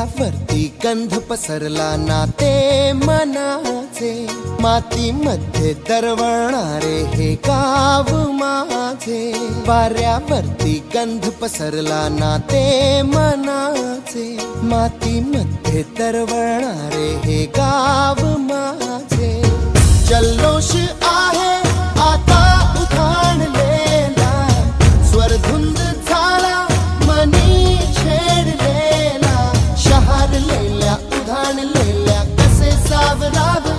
वाऱ्यावरती गंध पसरला नाते मनाचे, मातीमध्ये दरवळणारे हे गाव माझे. वाऱ्यावरती गंध पसरला नाते मनाचे, मातीमध्ये दरवळणारे हे गाव माझे. जल्लोष आहे आता उधाणलेला, स्वरधुंद झाला मनी छेडलेला. शहारलेल्या उधाणलेल्या कसे सावरावे,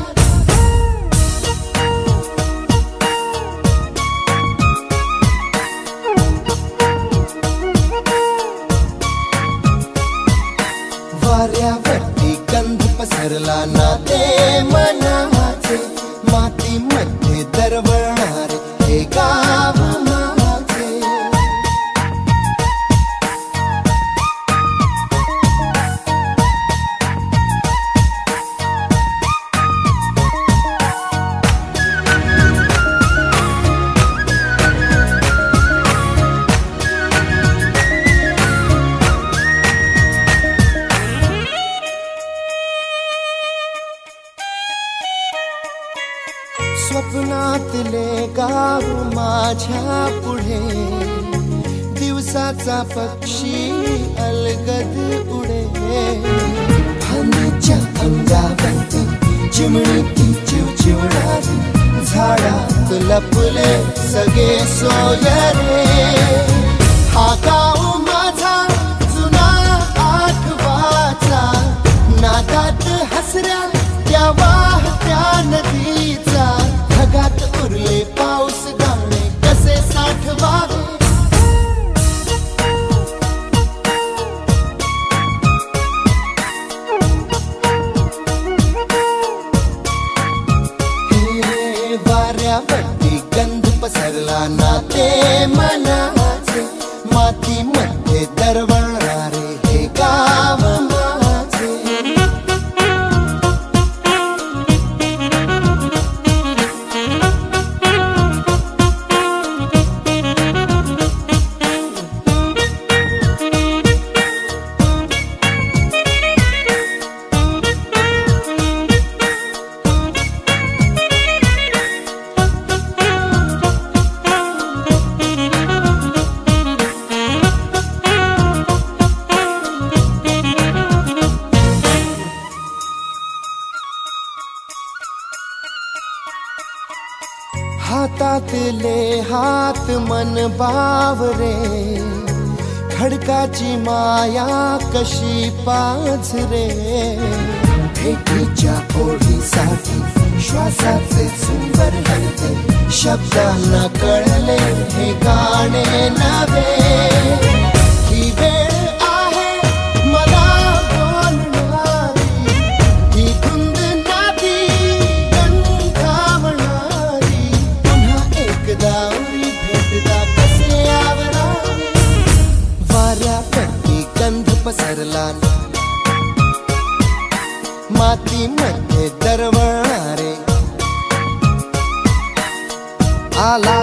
वाऱ्यावरती गंध पसरला नाते मनाचे, मातीमध्ये दरवळणारे हे गाव माझे. स्वप्नातले गाव माझ्या पुढे, दिवसाचा पक्षी अलगद उडे. फांदीच्या अंगावरती चिमणी चिवचिवणारी, झाडात लपले सगळे सोयरे. हा गाव माझा जुना आठवाचा, नादात हसऱ्या त्या वाहत्या नदीचा. ढगात उरले पाऊस दाणे कसे साठवावे, हे वाऱ्यावरती गंध पसरला नाते मनाचे, मातीमध्ये दरवळणारे हे गाव माझे. हातातले हात मन बावरे, खडकाची माया कशी पाझरे. भेटीच्या ओढीसाठी श्वासाचे झुंबर हलते, शब्दांना कळले हे गाणे नवे. ही वेळ आहे मला बोलणारी, ही धुंद नादी गंधावणारी. पुन्हा एकदा उरी भेटदा कसे आवरावे, वाऱ्यावरती गंध पसरला मातीमध्ये दरवळणारे. आला